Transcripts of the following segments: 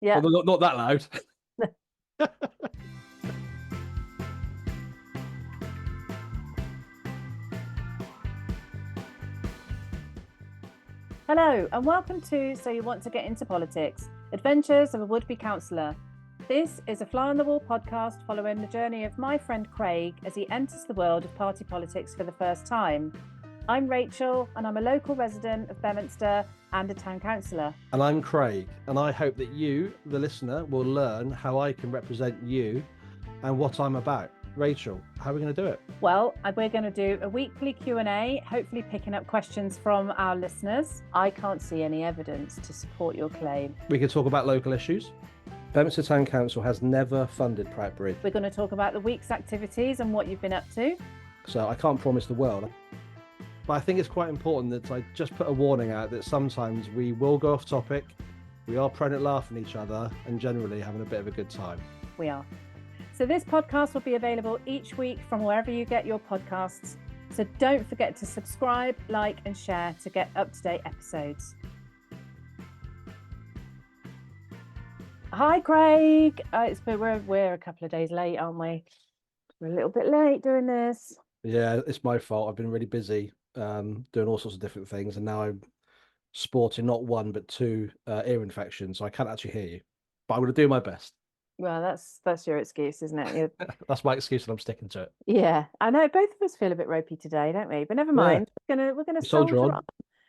Yeah. Well, not that loud. Hello, and welcome to So You Want to Get Into Politics, Adventures of a Would-Be Councillor. This is a fly-on-the-wall podcast following the journey of my friend Craig as he enters the world of party politics for the first time. I'm Rachel, and I'm a local resident of Bedminster and a town councillor. And I'm Craig, and I hope that you, the listener, will learn how I can represent you and what I'm about. Rachel, how are we going to do it? Well, we're going to do a weekly Q&A, hopefully picking up questions from our listeners. I can't see any evidence to support your claim. We could talk about local issues. Bedminster Town Council has never funded Prout Bridge. We're going to talk about the week's activities and what you've been up to. So I can't promise the world. But I think it's quite important that I just put a warning out that sometimes we will go off topic. We are prone at laughing at each other and generally having a bit of a good time. We are. So this podcast will be available each week from wherever you get your podcasts. So don't forget to subscribe, like and share to get up-to-date episodes. Hi, Craig. We're a couple of days late, aren't we? We're a little bit late doing this. Yeah, it's my fault. I've been really busy doing all sorts of different things, and now I'm sporting not one but two ear infections, so I can't actually hear you. But I'm going to do my best. Well, that's your excuse, isn't it? That's my excuse, and I'm sticking to it. Yeah, I know. Both of us feel a bit ropey today, don't we? But never mind. Yeah. We're gonna soldier on.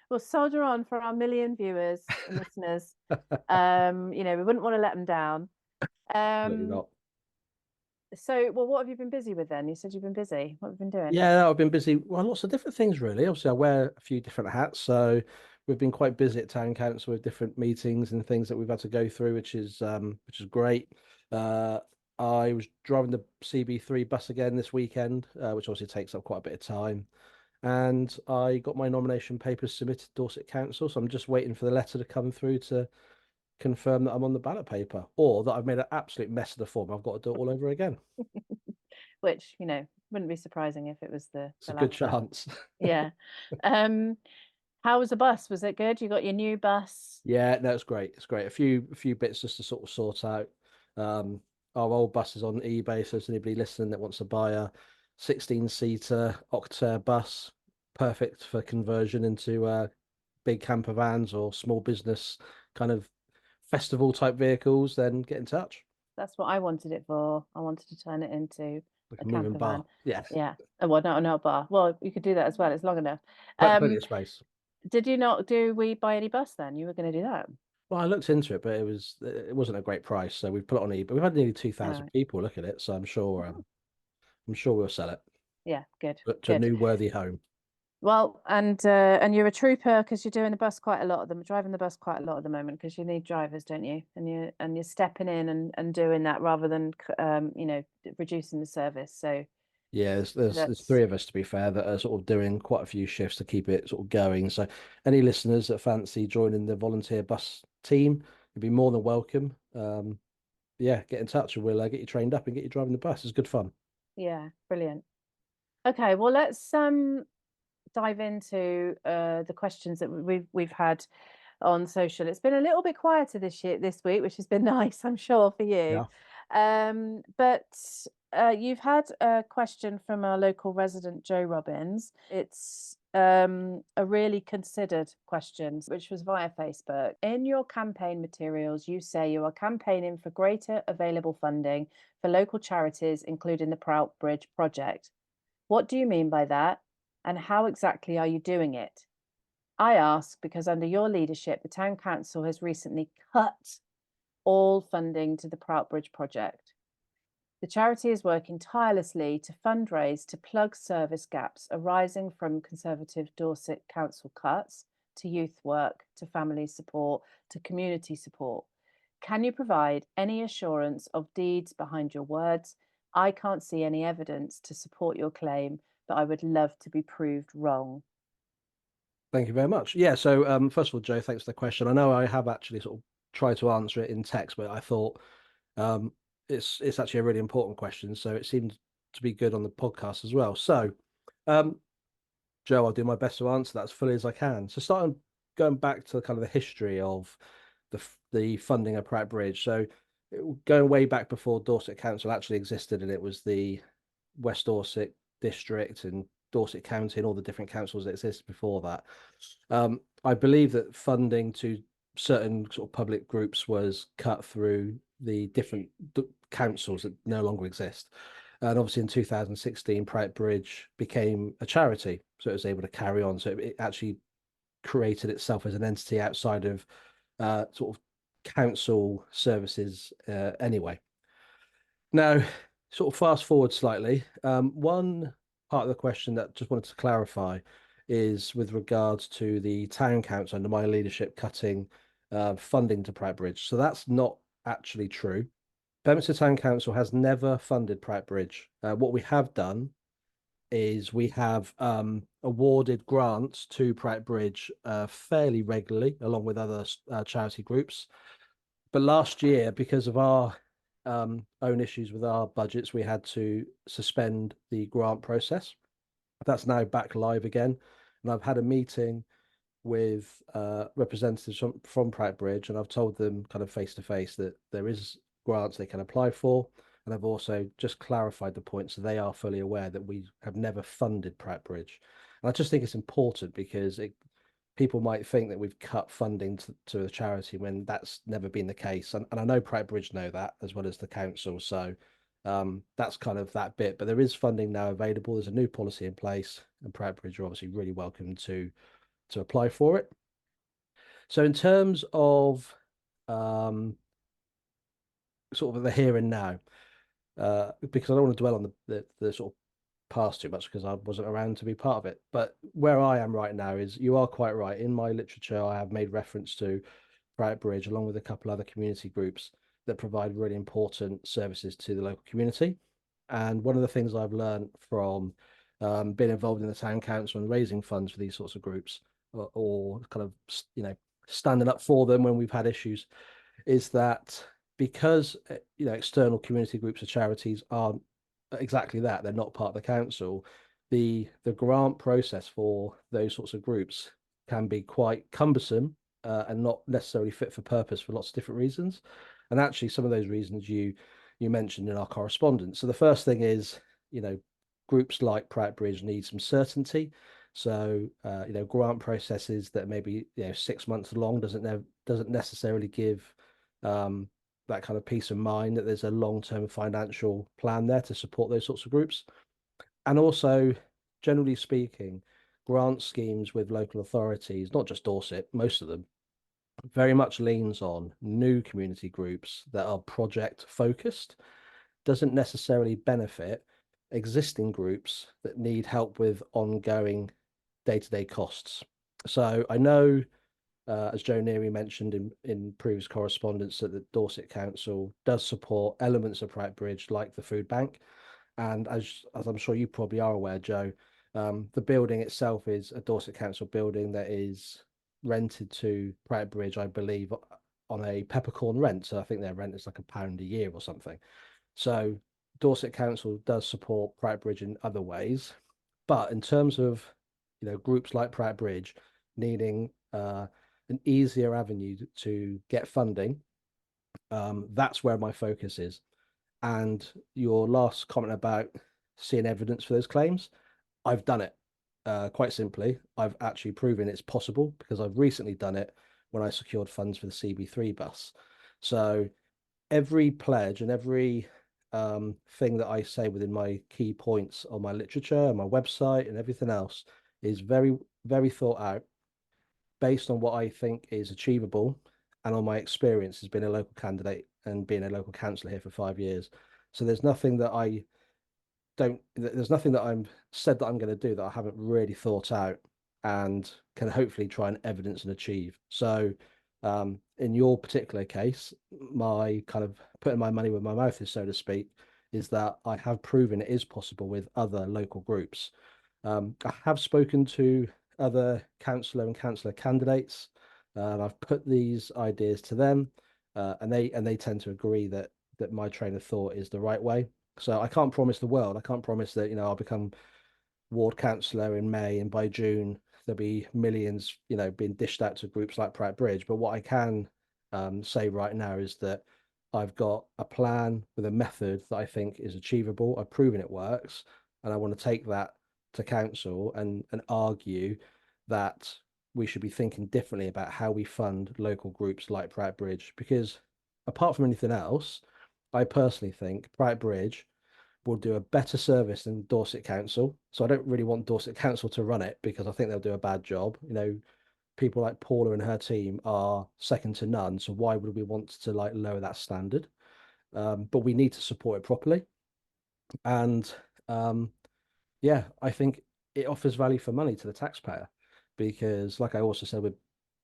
We'll soldier on for our million viewers and listeners. We wouldn't want to let them down. Absolutely not. So, what have you been busy with then? You said you've been busy. What have you been doing? Yeah, I've been busy. Well, lots of different things, really. Obviously, I wear a few different hats, so we've been quite busy at Town Council with different meetings and things that we've had to go through, which is great. I was driving the CB3 bus again this weekend, which obviously takes up quite a bit of time. And I got my nomination papers submitted to Dorset Council, so I'm just waiting for the letter to come through to confirm that I'm on the ballot paper, or that I've made an absolute mess of the form. I've got to do it all over again. Which, wouldn't be surprising if it was It's a good chance. Yeah. How was the bus? Was it good? You got your new bus? Yeah, no, it's great. It's great. A few bits just to sort of sort out. Our old bus is on eBay, so there's anybody listening that wants to buy a 16-seater Octair bus, perfect for conversion into big camper vans or small business kind of festival type vehicles, then get in touch. That's what I wanted it for. I wanted to turn it into Like a a moving camper bar. van. Yeah. Yeah. Oh, well, not a bar. Well, you could do that as well. It's long enough. Plenty of space. Did you not do we buy any bus then? You were going to do that. Well, I looked into it, but it wasn't a great price, so we put it on eBay. We've had nearly 2,000 people look at it, so I'm sure we'll sell it. Yeah, good. To a new worthy home. Well, and you're a trooper because you're doing the bus quite a lot of them, driving the bus quite a lot at the moment because you need drivers, don't you? And you're stepping in and doing that rather than reducing the service. So yeah, there's three of us, to be fair, that are sort of doing quite a few shifts to keep it sort of going. So any listeners that fancy joining the volunteer bus team, you'd be more than welcome. Get in touch and we'll get you trained up and get you driving the bus. It's good fun. Yeah, brilliant. Okay, well let's dive into the questions that we've had on social. It's been a little bit quieter this week, which has been nice, I'm sure, for you. Yeah. But you've had a question from our local resident, Joe Robbins. It's a really considered question, which was via Facebook. In your campaign materials, you say you are campaigning for greater available funding for local charities, including the Prout Bridge project. What do you mean by that? And how exactly are you doing it? I ask because under your leadership, the Town Council has recently cut all funding to the Prout Bridge project. The charity is working tirelessly to fundraise to plug service gaps arising from Conservative Dorset Council cuts to youth work, to family support, to community support. Can you provide any assurance of deeds behind your words? I can't see any evidence to support your claim, but I would love to be proved wrong. Thank you very much. Yeah, so first of all, Joe, thanks for the question. I know I have actually sort of tried to answer it in text, but I thought it's actually a really important question, so it seemed to be good on the podcast as well. So, Joe, I'll do my best to answer that as fully as I can. So, starting going back to kind of the history of the funding of Pratt Bridge. So going way back before Dorset Council actually existed, and it was the West Dorset district and Dorset County and all the different councils that existed before that. I believe that funding to certain sort of public groups was cut through the different councils that no longer exist. And obviously in 2016, Pratt Bridge became a charity, so it was able to carry on. So it actually created itself as an entity outside of sort of council services anyway. Now, sort of fast forward slightly, one part of the question that just wanted to clarify is with regards to the town council under my leadership cutting funding to Pratt Bridge. So that's not actually true. Bedminster Town Council has never funded Pratt Bridge. What we have done is we have awarded grants to Pratt Bridge fairly regularly, along with other charity groups. But last year, because of our own issues with our budgets, we had to suspend the grant process. That's now back live again. And I've had a meeting with representatives from Pratt Bridge, and I've told them kind of face to face that there is grants they can apply for. And I've also just clarified the point so they are fully aware that we have never funded Pratt Bridge. And I just think it's important because people might think that we've cut funding to a charity when that's never been the case. And I know Pratt Bridge know that as well as the council. So that's kind of that bit. But there is funding now available. There's a new policy in place, and Pratt Bridge are obviously really welcome to apply for it. So in terms of sort of the here and now, because I don't want to dwell on the sort of past too much because I wasn't around to be part of it. But where I am right now is you are quite right. In my literature, I have made reference to Pratt Bridge along with a couple other community groups that provide really important services to the local community. And one of the things I've learned from being involved in the town council and raising funds for these sorts of groups or kind of, standing up for them when we've had issues is that because, external community groups or charities aren't exactly that, they're not part of the council, the grant process for those sorts of groups can be quite cumbersome and not necessarily fit for purpose for lots of different reasons. And actually, some of those reasons you mentioned in our correspondence. So the first thing is, groups like Pratt Bridge need some certainty. So grant processes that maybe 6 months long doesn't necessarily give that kind of peace of mind that there's a long-term financial plan there to support those sorts of groups. And also, generally speaking, grant schemes with local authorities, not just Dorset, most of them, very much leans on new community groups that are project focused, doesn't necessarily benefit existing groups that need help with ongoing day-to-day costs. So I know, as Joe Neary mentioned in previous correspondence, that the Dorset Council does support elements of Pratt Bridge, like the food bank. And as I'm sure you probably are aware, Joe, the building itself is a Dorset Council building that is rented to Pratt Bridge, I believe, on a peppercorn rent. So I think their rent is like £1 a year or something. So Dorset Council does support Pratt Bridge in other ways. But in terms of, groups like Pratt Bridge needing an easier avenue to get funding, that's where my focus is. And your last comment about seeing evidence for those claims, I've done it. Quite simply, I've actually proven it's possible because I've recently done it when I secured funds for the CB3 bus. So every pledge and every thing that I say within my key points on my literature, my website, and everything else is very, very thought out, based on what I think is achievable and on my experience as being a local candidate and being a local councillor here for 5 years. So there's nothing that I'm said that I'm going to do that I haven't really thought out and can hopefully try and evidence and achieve. So in your particular case, my kind of putting my money where my mouth is, so to speak, is that I have proven it is possible with other local groups. I have spoken to other councillor and councillor candidates, and I've put these ideas to them, and they tend to agree that my train of thought is the right way. So I can't promise the world. I can't promise that I'll become ward councillor in May, and by June there'll be millions being dished out to groups like Pratt Bridge. But what I can say right now is that I've got a plan with a method that I think is achievable. I've proven it works, and I want to take that to council and argue that we should be thinking differently about how we fund local groups like Pratt Bridge. Because apart from anything else, I personally think Pratt Bridge will do a better service than Dorset Council. So I don't really want Dorset Council to run it because I think they'll do a bad job. People like Paula and her team are second to none. So why would we want to like lower that standard? But we need to support it properly. And yeah, I think it offers value for money to the taxpayer because, like I also said with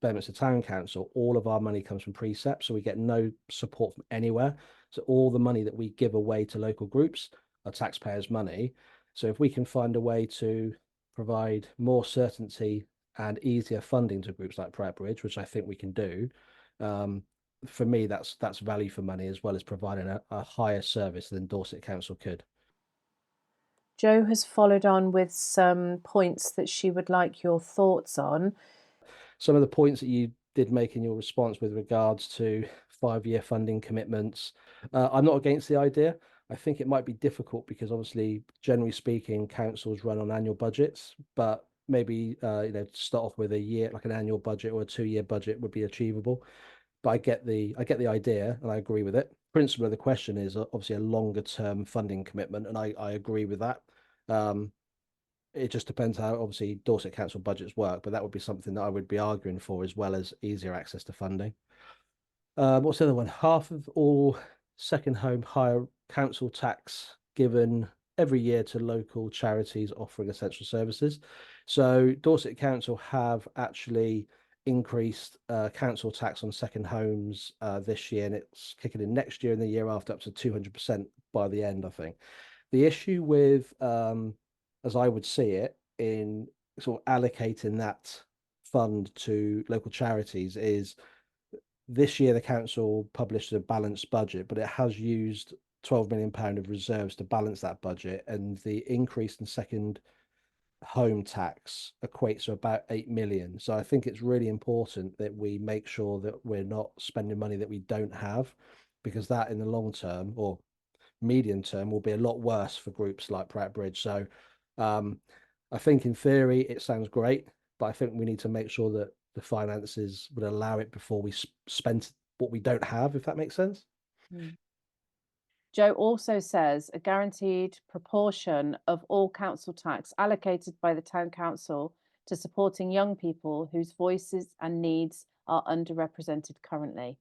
Bedminster Town Council, all of our money comes from precept, so we get no support from anywhere. So all the money that we give away to local groups are taxpayers' money. So if we can find a way to provide more certainty and easier funding to groups like Pratt Bridge, which I think we can do, um, for me, that's value for money as well as providing a higher service than Dorset Council could. Jo has followed on with some points that she would like your thoughts on. Some of the points that you did make in your response with regards to 5-year funding commitments, I'm not against the idea. I think it might be difficult because obviously, generally speaking, councils run on annual budgets, but maybe to start off with a year, like an annual budget or a 2-year budget would be achievable. But I get the idea and I agree with it. Principle of the question is obviously a longer term funding commitment, and I agree with that. Um, it just depends how obviously Dorset Council budgets work, but that would be something that I would be arguing for as well as easier access to funding. What's the other one? Half of all second home hire council tax given every year to local charities offering essential services. So Dorset Council have actually increased council tax on second homes this year, and it's kicking in next year and the year after up to 200% by the end, I think. The issue with, as I would see it, in sort of allocating that fund to local charities is this year the council published a balanced budget, but it has used £12 million of reserves to balance that budget, and the increase in second home tax equates to about 8 million. So I think it's really important that we make sure that we're not spending money that we don't have, because that in the long term or medium term will be a lot worse for groups like Pratt Bridge. So um, I think in theory it sounds great, but I think we need to make sure that the finances would allow it before we spend what we don't have, if that makes sense. Mm. Jo also says a guaranteed proportion of all council tax allocated by the town council to supporting young people whose voices and needs are underrepresented currently.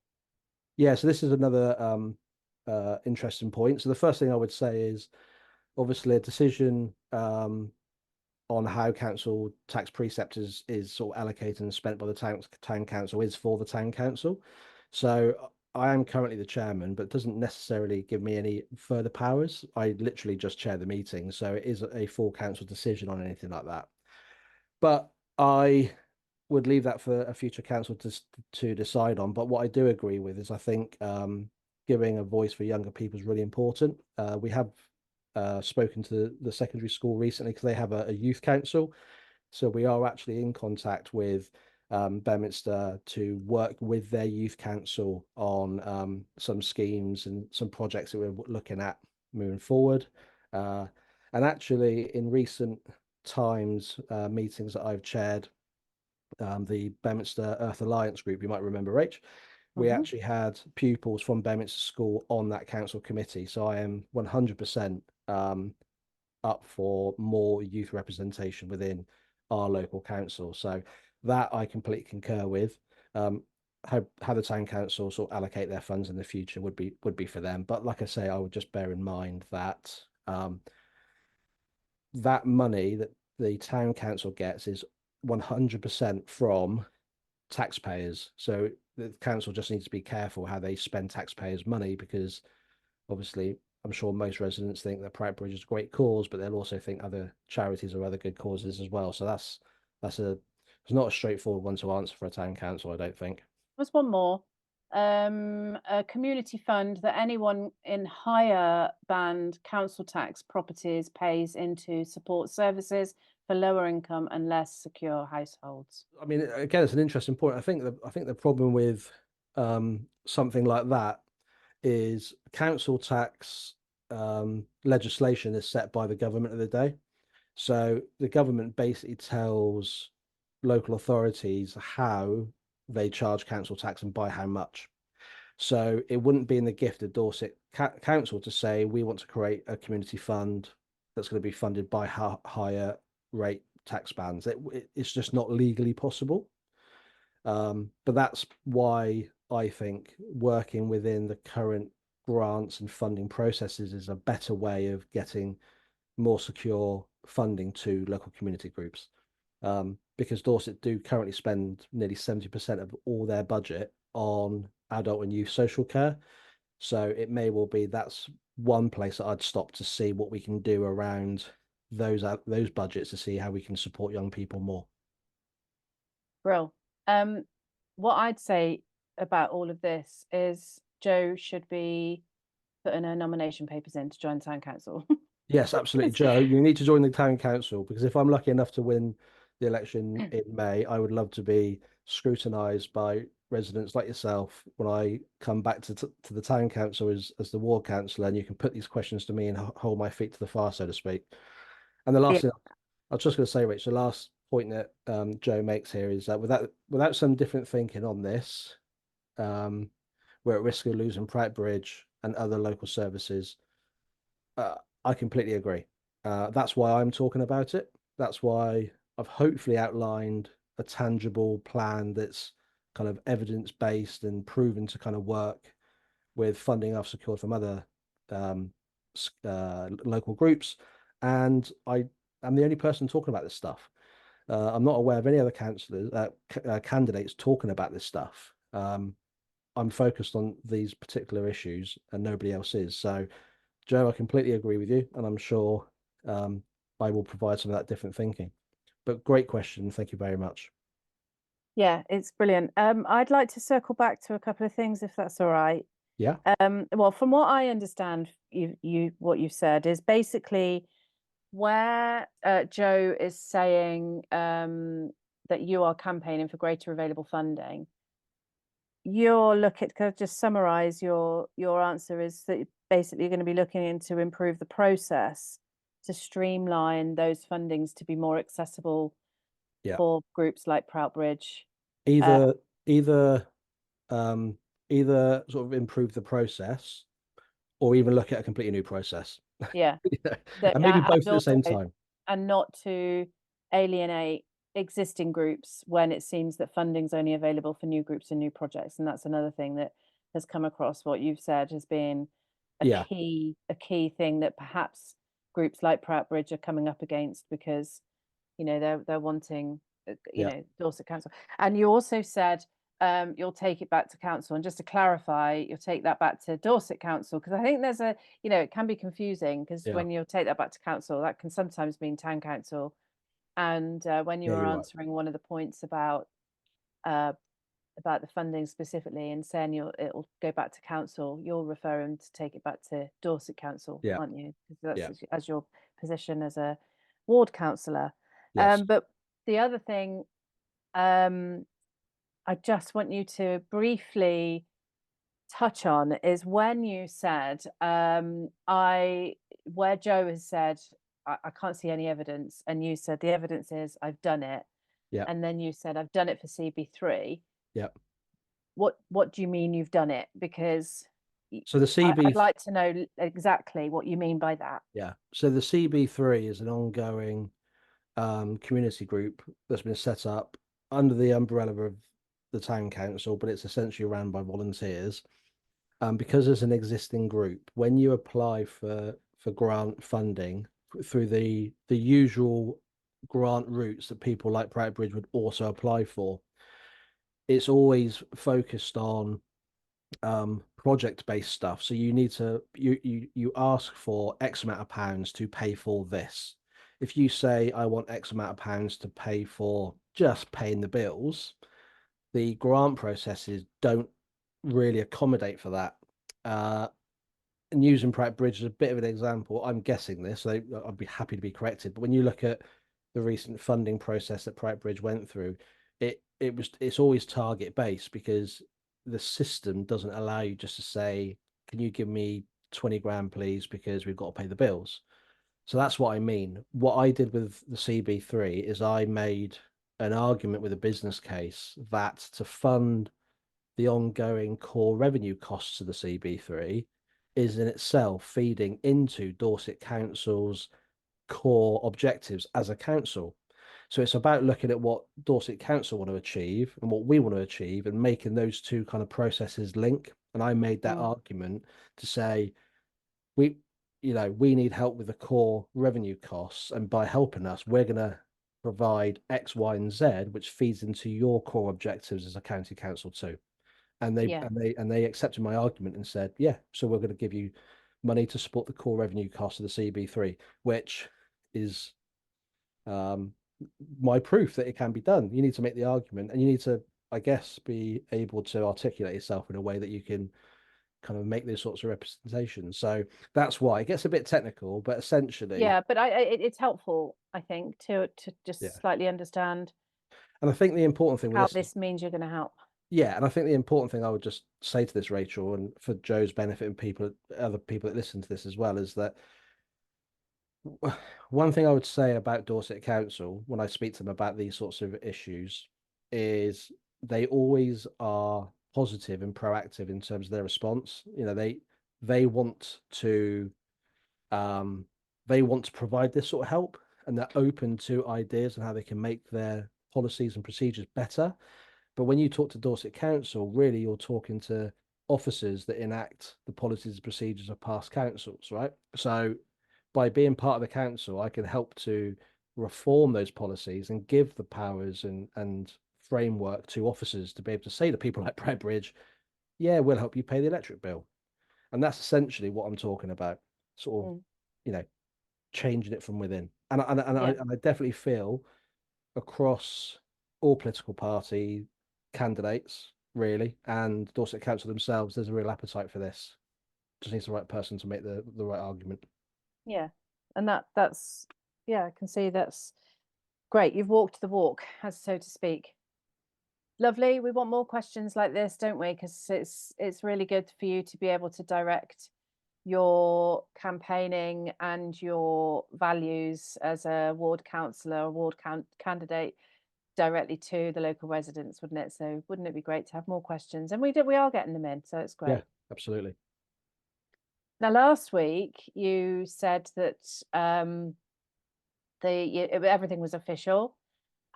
Yeah, so this is another interesting point. So the first thing I would say is obviously a decision on how council tax precept is sort of allocated and spent by the town council is for the town council. So I am currently the chairman, but it doesn't necessarily give me any further powers. I literally just chair the meeting, so it is a full council decision on anything like that. But I would leave that for a future council to decide on. But what I do agree with is I think giving a voice for younger people is really important. We have spoken to the secondary school recently because they have a youth council. So we are actually in contact with Bedminster to work with their youth council on some schemes and some projects that we're looking at moving forward. And actually, in recent times, meetings that I've chaired, the Bedminster Earth Alliance group, you might remember, Rach, we actually had pupils from Bedminster School on that council committee. So I am 100% up for more youth representation within our local council. So that I completely concur with. How the town council sort of allocate their funds in the future would be for them. But like I say, I would just bear in mind that that money that the town council gets is 100% from taxpayers. So the council just needs to be careful how they spend taxpayers' money because obviously I'm sure most residents think that Pratt Bridge is a great cause, but they'll also think other charities are other good causes as well. So it's not a straightforward one to answer for a town council, I don't think. There's one more. A community fund that anyone in higher band council tax properties pays into support services for lower income and less secure households. I mean, again, it's an interesting point. I think the problem with something like that is council tax legislation is set by the government of the day. So the government basically tells local authorities how they charge council tax and by how much. So it wouldn't be in the gift of Dorset Council to say we want to create a community fund that's going to be funded by higher rate tax bands. It's just not legally possible. But that's why I think working within the current grants and funding processes is a better way of getting more secure funding to local community groups. Because Dorset do currently spend nearly 70% of all their budget on adult and youth social care. So it may well be that's one place that I'd stop to see what we can do around those budgets to see how we can support young people more. Brill. Um, what I'd say about all of this is Joe should be putting her nomination papers in to join the town council. Yes, absolutely, Joe. You need to join the town council because if I'm lucky enough to win the election in May, I would love to be scrutinised by residents like yourself when I come back to the town council as the ward councillor, and you can put these questions to me and hold my feet to the fire, so to speak. And the Yeah. last thing I was just going to say, Rich, the last point that Joe makes here is that without some different thinking on this, um, we're at risk of losing Pratt Bridge and other local services. I completely agree. That's why I'm talking about it. That's why I've hopefully outlined a tangible plan that's kind of evidence based and proven to kind of work with funding I've secured from other um, local groups. And I am the only person talking about this stuff. I'm not aware of any other councillors, candidates talking about this stuff. I'm focused on these particular issues and nobody else is. So Joe, I completely agree with you, and I'm sure um, I will provide some of that different thinking. But great question. Thank you very much. Yeah, it's brilliant. I'd like to circle back to a couple of things if that's all right. Yeah. Well, from what I understand, what you've said is basically where Joe is saying that you are campaigning for greater available funding. You're looking to just summarize your answer is that basically you're going to be looking into improve the process to streamline those fundings to be more accessible Yeah. for groups like Proutbridge. Uh, Either either um, either sort of improve the process or even look at a completely new process. yeah, And maybe both at and the also same time. and not to alienate existing groups when it seems that funding's only available for new groups and new projects. And that's another thing that has come across what you've said as being Yeah. a key thing that perhaps groups like Proutbridge are coming up against because they're wanting Yeah. Dorset Council. And you also said you'll take it back to council. And just to clarify, you'll take that back to Dorset Council because I think there's it can be confusing because Yeah. when you take that back to council, that can sometimes mean town council. And when you Yeah. were You're right. answering one of the points uh, about the funding specifically and saying it'll go back to council, you're referring to take it back to Dorset Council, Yeah. aren't you? Because Yeah. that's as your position as a ward councillor. Yes. But the other thing, um, I just want you to briefly touch on is when you said, where Joe has said, I can't see any evidence, and you said the evidence is I've done it, Yeah. and then you said I've done it for CB3. Yeah. What do you mean you've done it? Because So the I'd CB, like to know exactly what you mean by that. yeah. So the CB3 is an ongoing community group that's been set up under the umbrella of the town council, but it's essentially run by volunteers. Because there's an existing group, when you apply for grant funding through the usual grant routes that people like Bridge would also apply for, it's always focused on project-based stuff. So you need to you ask for X amount of pounds to pay for this. If you say I want X amount of pounds to pay for just paying the bills, the grant processes don't really accommodate for that. Uh, and using Pratt Bridge as a bit of an example, I'm guessing this, so I'd be happy to be corrected. But when you look at the recent funding process that Pratt Bridge went through, it's always target based because the system doesn't allow you just to say, can you give me 20 grand, please, because we've got to pay the bills. So that's what I mean. What I did with the CB3 is I made an argument with a business case that to fund the ongoing core revenue costs of the CB3 is in itself feeding into Dorset Council's core objectives as a council. So it's about looking at what Dorset Council want to achieve and what we want to achieve and making those two kind of processes link. And I made that Mm. argument to say, we, we need help with the core revenue costs. And by helping us, we're going to provide X, Y, and Z, which feeds into your core objectives as a county council too. And they Yeah. and they accepted my argument and said, yeah, so we're going to give you money to support the core revenue cost of the CB3, which is um, my proof that it can be done. You need to make the argument, and you need to, I guess, be able to articulate yourself in a way that you can kind of make those sorts of representations. So that's why it gets a bit technical, but essentially, Yeah, but it's helpful, I think, to just yeah. slightly understand And I think the important thing with how this, this means you're going to help. yeah, and I think the important thing I would just say to this, Rachel, and for Joe's benefit and other people that listen to this as well, is that one thing I would say about Dorset Council when I speak to them about these sorts of issues is they always are positive and proactive in terms of their response. They want to um they want to provide this sort of help, and they're open to ideas on how they can make their policies and procedures better. But when you talk to Dorset Council, really you're talking to officers that enact the policies and procedures of past councils, right? So by being part of the council, I can help to reform those policies and give the powers and framework to officers to be able to say to people like Brad Bridge, yeah, we'll help you pay the electric bill. And that's essentially what I'm talking about, sort of, Mm. you know, changing it from within. And Yeah. I definitely feel across all political party candidates, really, and Dorset Council themselves, there's a real appetite for this. Just needs the right person to make the right argument. Yeah. And that's yeah, I can see that's great. You've walked the walk, as so to speak. Lovely. We want more questions like this, don't we? Because it's really good for you to be able to direct your campaigning and your values as a ward councillor or candidate directly to the local residents, wouldn't it? So wouldn't it be great to have more questions? And we are getting them in, so it's Yeah, great. absolutely. Now, last week you said that everything was official,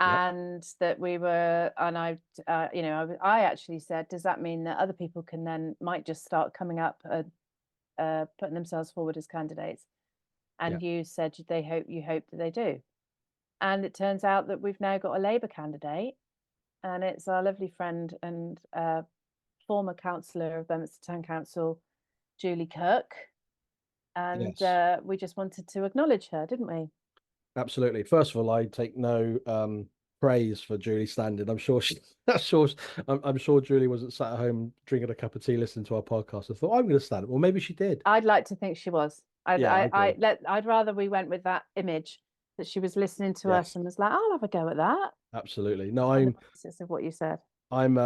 Yep. and that we were, and I actually said, does that mean that other people can then might just start coming up putting themselves forward as candidates? Yeah. And you said you hope that they do. And it turns out that we've now got a Labour candidate, and it's our lovely friend and former councillor of Bedminster Town Council, Julie Kirk. And Yes. we just wanted to acknowledge her, didn't we? Absolutely. First of all, I take no praise for Julie standing. I'm sure she, I'm sure Julie wasn't sat at home drinking a cup of tea, listening to our podcast and thought, I'm going to stand. Well, maybe she did. I'd like to think she was. Yeah, I agree. I'd rather we went with that image that she was listening to us Yes, and was like, I'll have a go at that absolutely. No, on the basis of what you said. I'm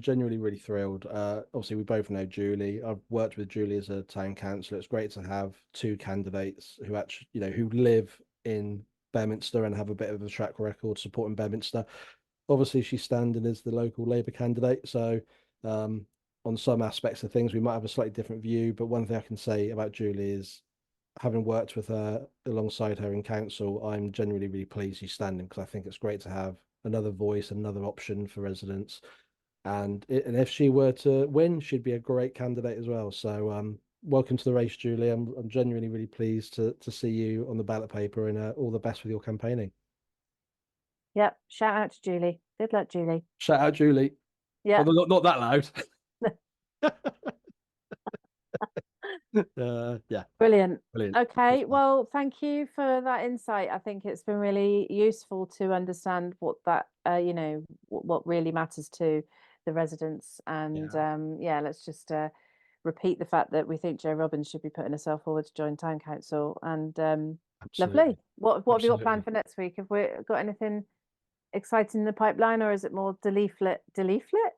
genuinely really thrilled. Obviously, we both know Julie. I've worked with Julie as a town councillor. It's great to have two candidates who actually, who live in Bedminster and have a bit of a track record supporting Bedminster. Obviously, she's standing as the local Labour candidate, so on some aspects of things, we might have a slightly different view. But one thing I can say about Julie is, having worked with her alongside her in council, I'm genuinely really pleased she's standing because I think it's great to have another voice, another option for residents. And if she were to win, she'd be a great candidate as well. So welcome to the race, Julie. I'm genuinely really pleased to see you on the ballot paper, and all the best with your campaigning. Yep. Shout out to Julie. Good luck, Julie. Shout out, Julie. Yeah. Although not that loud. Yeah, Brilliant. brilliant. Good Okay, stuff. well, thank you for that insight. I think it's been really useful to understand what that, what really matters to the residents. And Yeah, yeah, let's just repeat the fact that we think Jo Robbins should be putting herself forward to join town council. And lovely. absolutely. What have you got planned Absolutely. for next week? Have we got anything exciting in the pipeline, or is it more the leaflet? The leaflet?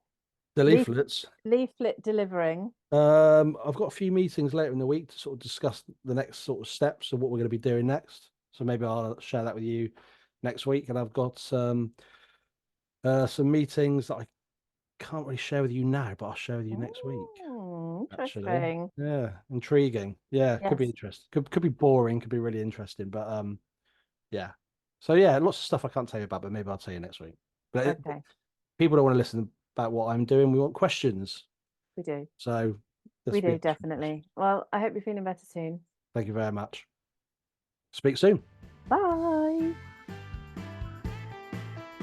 The leaflets. Leaflet delivering. I've got a few meetings later in the week to sort of discuss the next sort of steps of what we're going to be doing next. So maybe I'll share that with you next week. And I've got some meetings that I can't really share with you now, but I'll share with you next week. Actually, Interesting. yeah, intriguing. Yeah, could be Yes. interesting. Could be boring. Could be really interesting. But yeah. So yeah, lots of stuff I can't tell you about, but maybe I'll tell you next week. But Okay. people don't want to listen about what I'm doing. We want questions. We do. So We let's be do, honest with definitely. questions. Well, I hope you're feeling better soon. Thank you very much. Speak soon. Bye.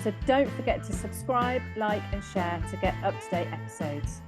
So don't forget to subscribe, like, and share to get up to date episodes.